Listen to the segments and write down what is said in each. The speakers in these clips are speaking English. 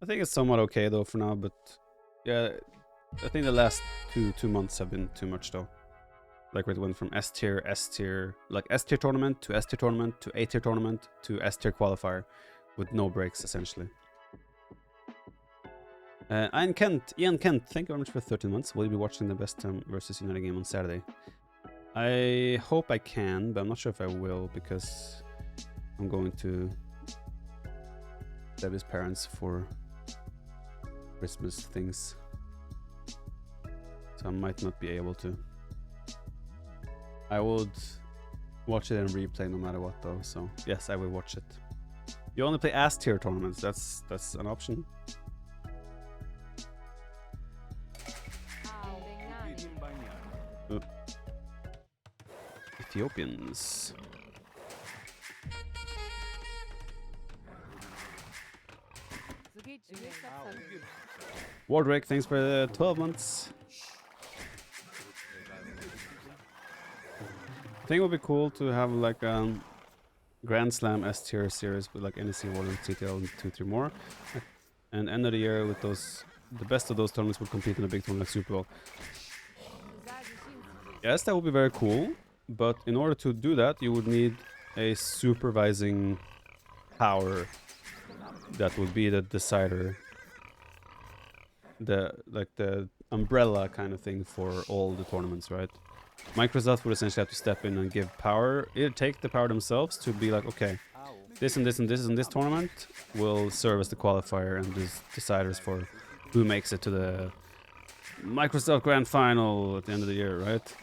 I think it's somewhat okay though for now, but yeah, I think the last two months have been too much though. Like it went from S tier, like S tier tournament to S tier tournament to A tier tournament to S tier qualifier, with no breaks essentially. Ian Kent, thank you very much for 13 months. Will you be watching the Best versus United game on Saturday? I hope I can, but I'm not sure if I will because I'm going to Debbie's parents for Christmas things. So I might not be able to. I would watch it in replay no matter what though, so yes, I will watch it. You only play S tier tournaments, that's an option. Ethiopians. Wardrick, thanks for the 12 months. I think it would be cool to have like Grand Slam S tier series with like NEC, World, CTL, and 2-3 more. And end of the year with those, the best of those tournaments would compete in a big tournament like Super Bowl. Yes, that would be very cool, but in order to do that, you would need a supervising power that would be the decider, the umbrella kind of thing for all the tournaments, right? Microsoft would essentially have to step in and give power, either take the power themselves to be like, okay, this and this and this and this tournament will serve as the qualifier and the deciders for who makes it to the Microsoft Grand Final at the end of the year, right?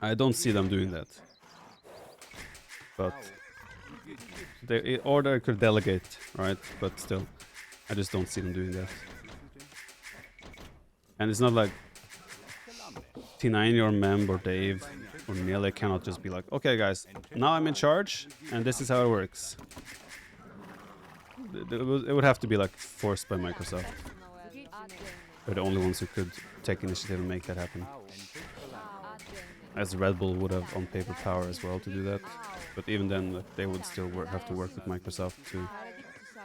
I don't see them doing that. But or they could delegate, right? But still, I just don't see them doing that. And it's not like T9 or Mem or Dave or Neil, they cannot just be like, okay guys, now I'm in charge and this is how it works. It would have to be like forced by Microsoft. They're the only ones who could take initiative and make that happen. As Red Bull would have on paper power as well to do that. But even then, they would still have to work with Microsoft to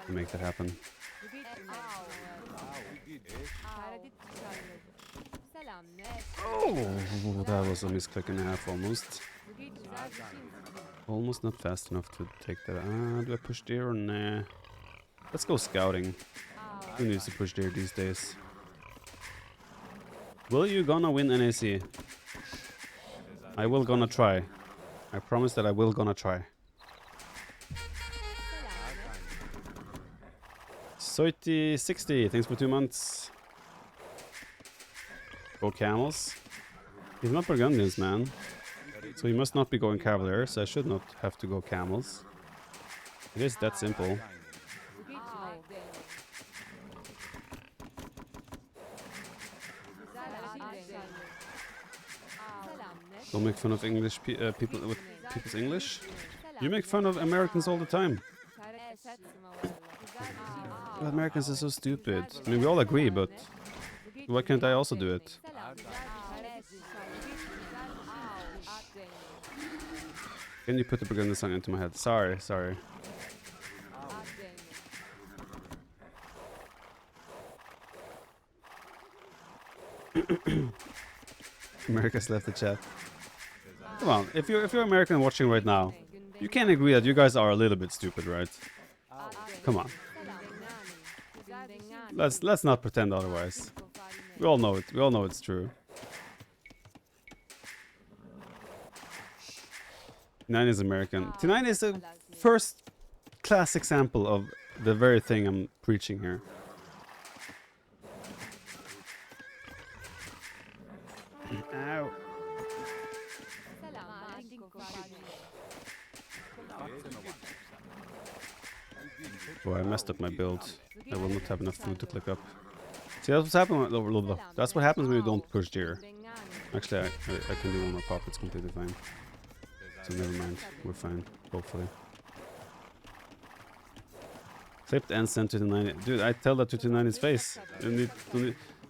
make that happen. Oh, that was a misclick and a half almost. Almost not fast enough to take that. Do I push deer or nah? Let's go scouting. Who needs to push deer these days? Will you gonna win NAC? I will gonna try. I promise that I will gonna try. Soiti60, thanks for 2 months. Go camels. He's not Burgundians, man. So he must not be going Cavalier, so I should not have to go camels. It is that simple. Don't make fun of English people with people's English. You make fun of Americans all the time. Well, Americans are so stupid. I mean, we all agree, but why can't I also do it? Can you put the Burgundian song into my head? Sorry. America's left the chat. Come on, if you're American watching right now, you can agree that you guys are a little bit stupid, right? Come on. Let's not pretend otherwise. We all know it. We all know it's true. 9 is American. T9 is a first class example of the very thing I'm preaching here. Ow. Oh, I messed up my build. I will not have enough food to click up. See, that's what's happening. That's what happens when you don't push deer. Actually, I can do one more pop. It's completely fine. So never mind. We're fine. Hopefully. Clipped and sent to T9. Dude, I tell that to T9's face. Do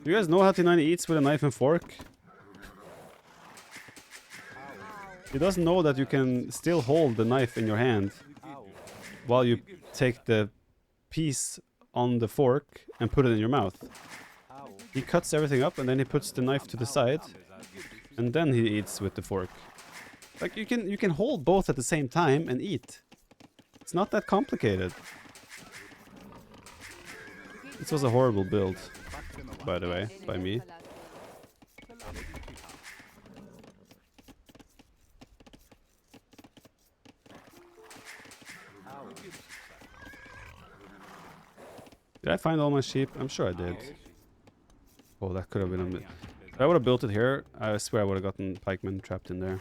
you guys know how T9 eats with a knife and fork? He doesn't know that you can still hold the knife in your hand while you take the piece on the fork and put it in your mouth. He cuts everything up and then he puts the knife to the side and then he eats with the fork. Like you can hold both at the same time and eat. It's not that complicated. This was a horrible build, by the way, by me. Did I find all my sheep? I'm sure I did. Oh, that could have been a bit. If I would have built it here, I swear I would have gotten pikemen trapped in there.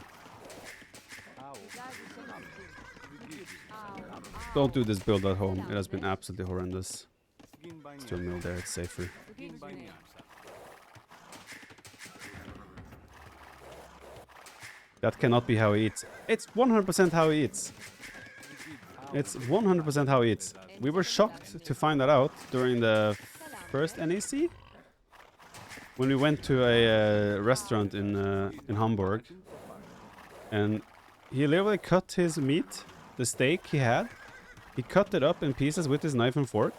Don't do this build at home. It has been absolutely horrendous. Still mill there, it's safer. That cannot be how he eats. It's 100% how he eats. It's 100% how he eats. We were shocked to find that out during the first NAC. When we went to a restaurant in Hamburg. And he literally cut his meat, the steak he had. He cut it up in pieces with his knife and fork.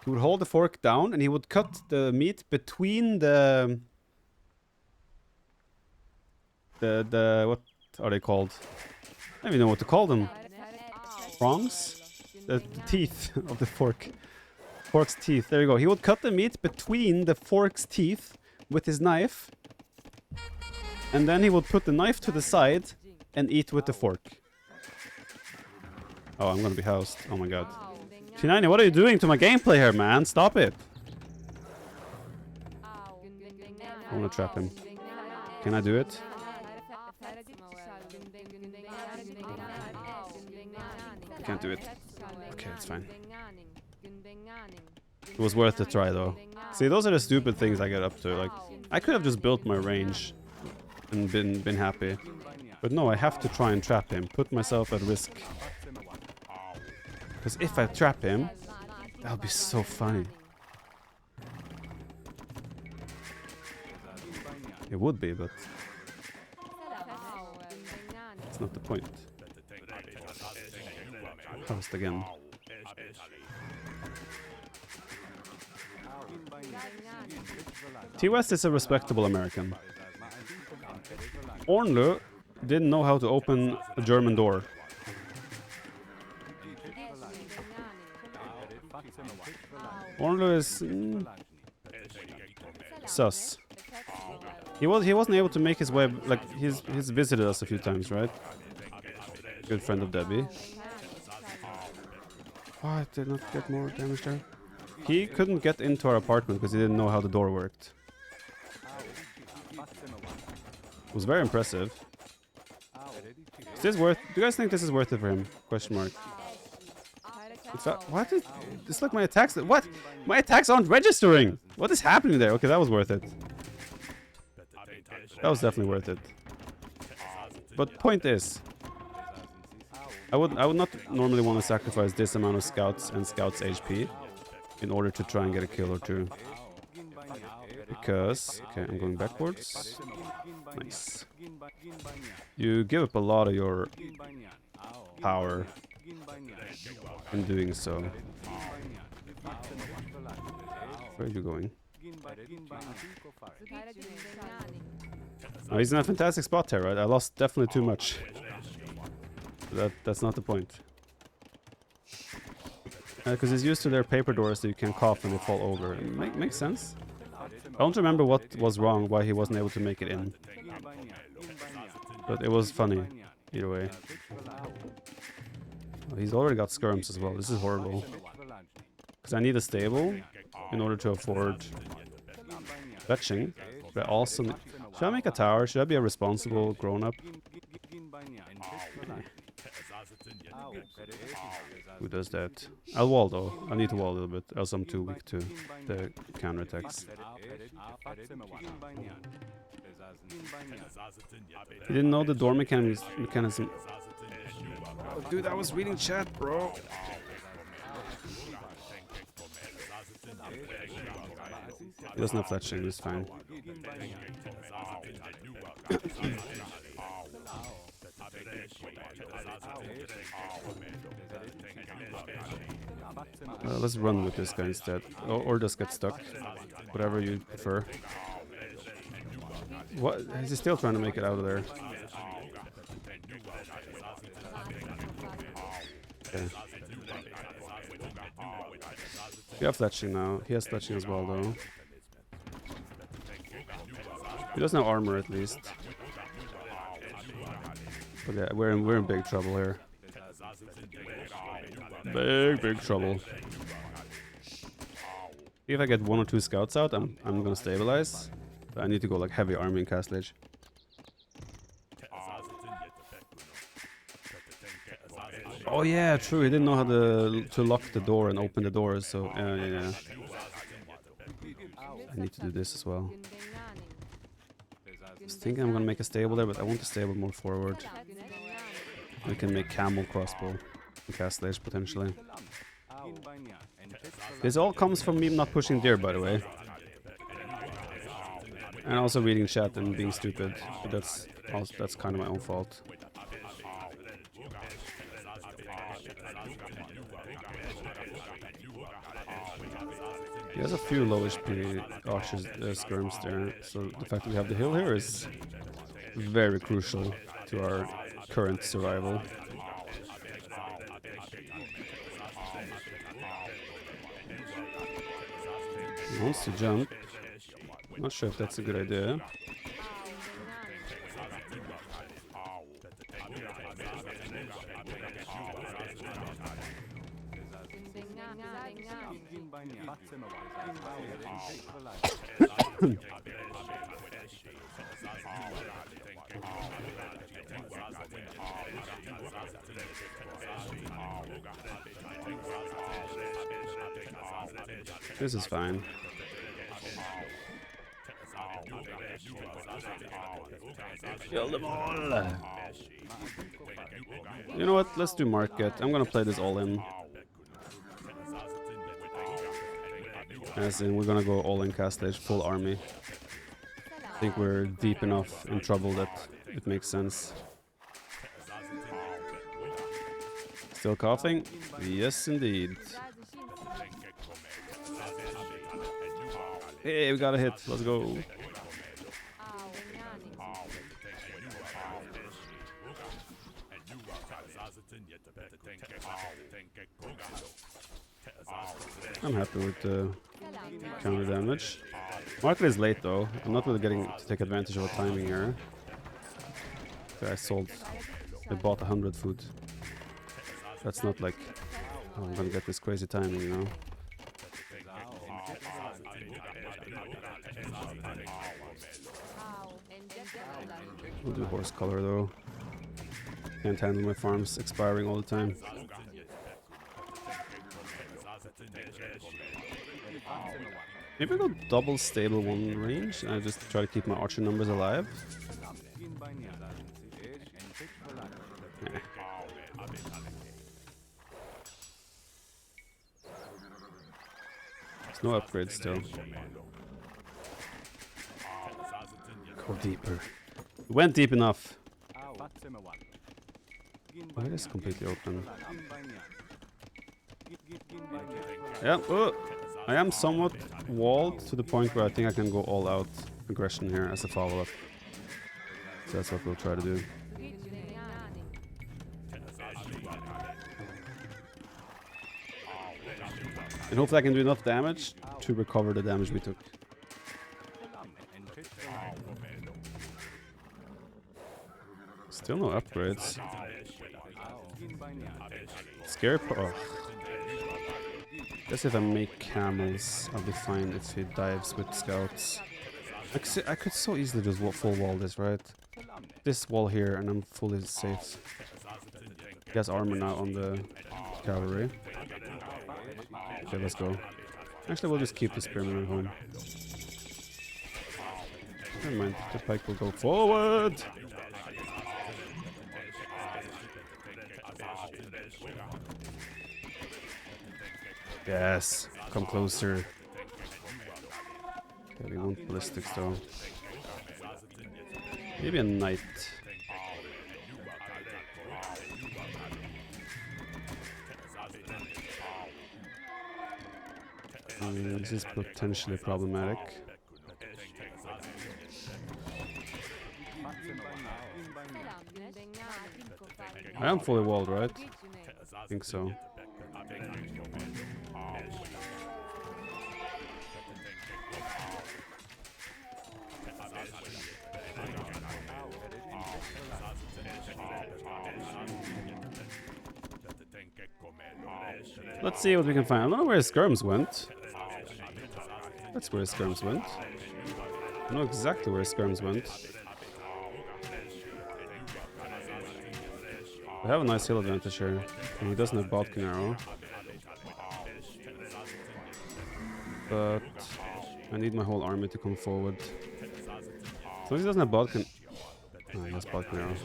He would hold the fork down and he would cut the meat between the what are they called? I don't even know what to call them. Prongs? The teeth of the fork. Fork's teeth. There you go. He would cut the meat between the fork's teeth with his knife. And then he would put the knife to the side and eat with the fork. Oh, I'm gonna be housed. Oh my god. T90, what are you doing to my gameplay here, man? Stop it. I wanna trap him. Can I do it? Can't do it. Okay, it's fine. It was worth the try though. See, those are the stupid things I get up to. Like, I could have just built my range and been happy. But no, I have to try and trap him. Put myself at risk. Because if I trap him, that would be so funny. It would be, but it's not the point. Host again. T-West is a respectable American. Ornlu didn't know how to open a German door. Ornlu is sus. He wasn't able to make his way. Like he's visited us a few times, right? Good friend of Debbie. Oh, I did not get more damage there. He couldn't get into our apartment because he didn't know how the door worked. It was very impressive. Is this worth? Do you guys think this is worth it for him? Question mark. What is? It's like my attacks. What? My attacks aren't registering. What is happening there? Okay, that was worth it. That was definitely worth it. But point is, I would not normally want to sacrifice this amount of scouts and scouts HP in order to try and get a kill or two. Because okay, I'm going backwards. Nice. You give up a lot of your power in doing so. Where are you going? Oh, he's in a fantastic spot here, right? I lost definitely too much. That's not the point. Because he's used to their paper doors that you can cough and they fall over. Makes sense. I don't remember what was wrong, why he wasn't able to make it in. But it was funny, either way. Oh, he's already got skirms as well. This is horrible. Because I need a stable in order to afford fetching. But I also need... Should I make a tower? Should I be a responsible grown-up? Who does that? I'll wall though. I need to wall a little bit, else I'm too weak to the counterattacks. He didn't know the door mechanism. Oh, dude, I was reading chat, bro. He doesn't have fletching, it's fine. Let's run with this guy instead. Or just get stuck. Whatever you prefer. What? Is he still trying to make it out of there? Okay. We have fletching now. He has fletching as well, though. He doesn't have armor, at least. But yeah, we're in big trouble here. Big trouble. If I get 1 or 2 scouts out, I'm gonna stabilize. But I need to go like heavy army in Castle Age. Oh yeah, true. He didn't know how to lock the door and open the doors. So yeah. I need to do this as well. I was thinking I'm gonna make a stable there, but I want the stable more forward. We can make camel crossbow in Castle Age potentially. This all comes from me not pushing deer, by the way. And also reading chat and being stupid. But that's kind of my own fault. He has a few low HP archers, skirms there. So the fact that we have the hill here is very crucial to our current survival. He wants to jump. Not sure if that's a good idea. This is fine. Kill them all! You know what? Let's do market. I'm gonna play this all in. As in, we're gonna go all in Castle Age, full army. I think we're deep enough in trouble that it makes sense. Still coughing? Yes, indeed. Hey, we got a hit. Let's go. I'm happy with the counter damage. Market is late though. I'm not really getting to take advantage of the timing here. I bought 100 food. That's not like, oh, I'm gonna get this crazy timing, you know. We'll do horse color though. Can't handle my farms expiring all the time. Maybe go double stable one range and I just try to keep my archer numbers alive. There's no upgrades still. Go deeper. We went deep enough. Oh, it is completely open. Yeah, I am somewhat walled to the point where I think I can go all out aggression here as a follow-up. So that's what we'll try to do. And hopefully I can do enough damage to recover the damage we took. Still no upgrades. Scare. Oh. Guess if I make camels, I'll be fine if he dives with scouts. I could so easily just full wall this, right? This wall here, and I'm fully safe. He has armor now on the cavalry. Okay, let's go. Actually, we'll just keep the spearmen at home. Never mind, the pike will go forward! Yes, come closer. Okay, we want ballistics though. Maybe a knight. This is potentially problematic. I am fully walled, right? I think so. Let's see what we can find. I don't know where his skirms went. That's where his skirms went. I know exactly where his skirms went. We have a nice hill advantage here. And he doesn't have Bodkin arrow. But I need my whole army to come forward. So he doesn't have Bodkin. Oh, he has Bodkin arrow.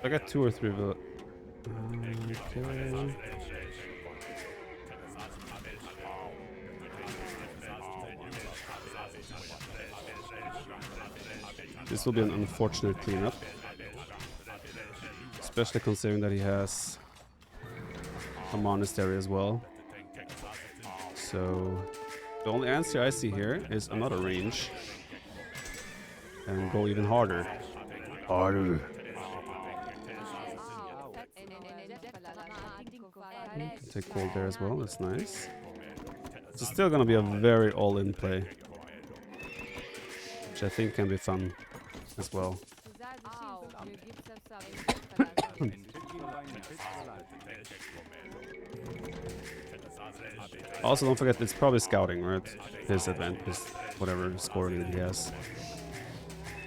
I got 2 or 3 okay. This will be an unfortunate cleanup. Especially considering that he has a monastery as well. So the only answer I see here is another range. And go even harder. Harder. Take gold there as well, that's nice. It's still gonna be a very all-in play. Which I think can be fun as well. Also, don't forget, it's probably scouting, right? His advantage, his whatever score lead he has.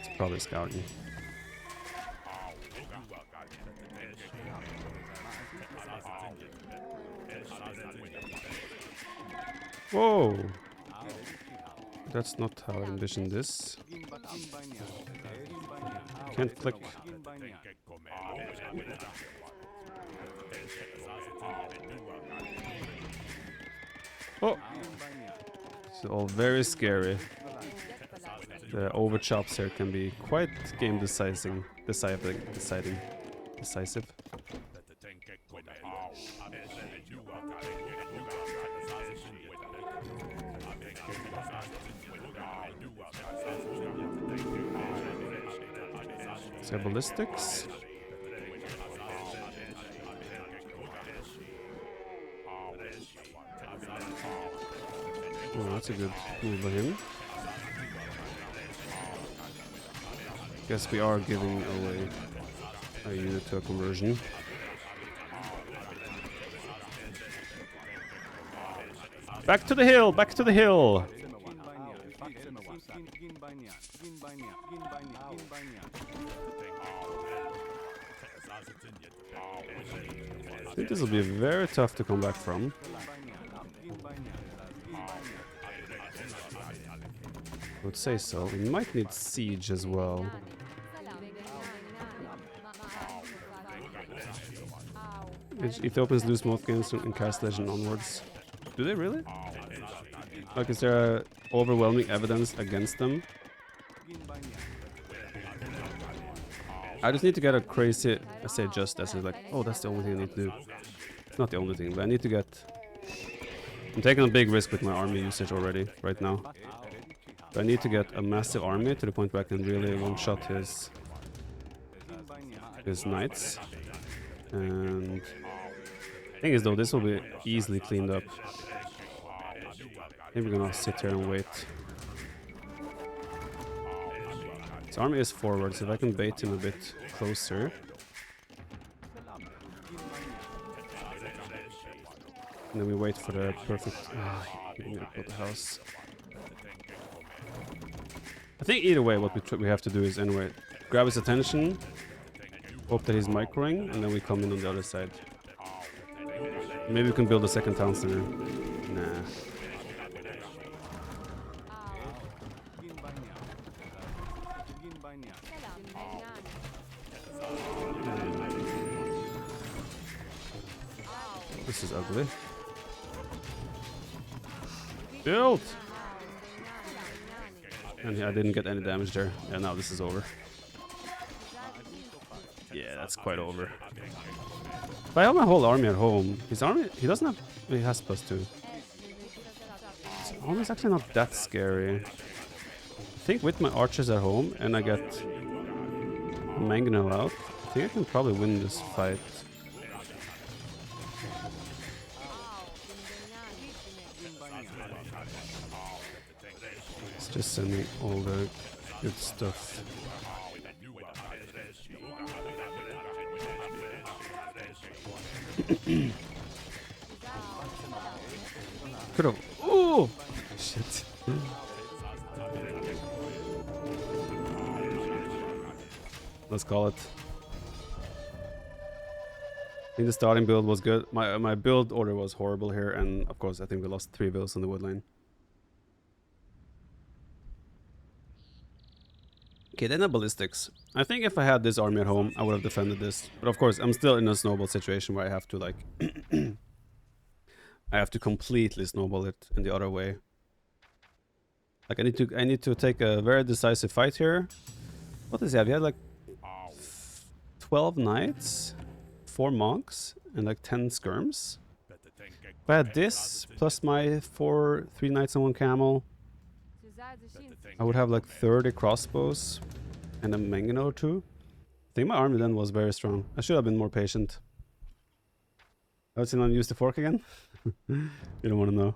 It's probably scouting. Whoa! That's not how I envisioned this. Can't click. Oh! It's all very scary. The overchops here can be quite game deciding. Decisive. So ballistics. Oh, that's a good move by him. Guess we are giving away a unit to a conversion. Back to the hill! Back to the hill! I think this will be very tough to come back from. I would say so. We might need siege as well. Ethiopians lose most games in Cast Legend onwards. Do they really? Like, is there overwhelming evidence against them? I just need to get a crazy, I say just as it's like, oh, that's the only thing I need to do. It's not the only thing, but I need to get... I'm taking a big risk with my army usage already, right now. But I need to get a massive army to the point where I can really one-shot his knights. And the thing is though, this will be easily cleaned up. Maybe we're gonna sit here and wait. His army is forward, so if I can bait him a bit closer. And then we wait for the perfect... I'm gonna put the house. I think either way what we have to do is anyway grab his attention, hope that he's microing, and then we come in on the other side. Maybe we can build a second town center. Nah. This is ugly. Build! And yeah, I didn't get any damage there. Yeah, now this is over. Yeah, that's quite over. If I have my whole army at home, his army, he doesn't have, he has +2. His army's actually not that scary. I think with my archers at home and I get Mangonel out, I think I can probably win this fight. It's just sending all the good stuff. Could've. Oh shit. Let's call it. I think the starting build was good. My build order was horrible here, and of course I think we lost 3 vills on the wood lane. Okay, then the ballistics. I think if I had this army at home, I would have defended this. But of course, I'm still in a snowball situation where I have to like... I have to completely snowball it in the other way. Like I need to take a very decisive fight here. What does he have? He had like 12 knights, 4 monks, and like 10 skirms. If I had this plus my 3 knights and 1 camel, I would have like 30 crossbows and a mangonel or 2. I think my army then was very strong. I should have been more patient. I've seen him use the fork again. You don't want to know.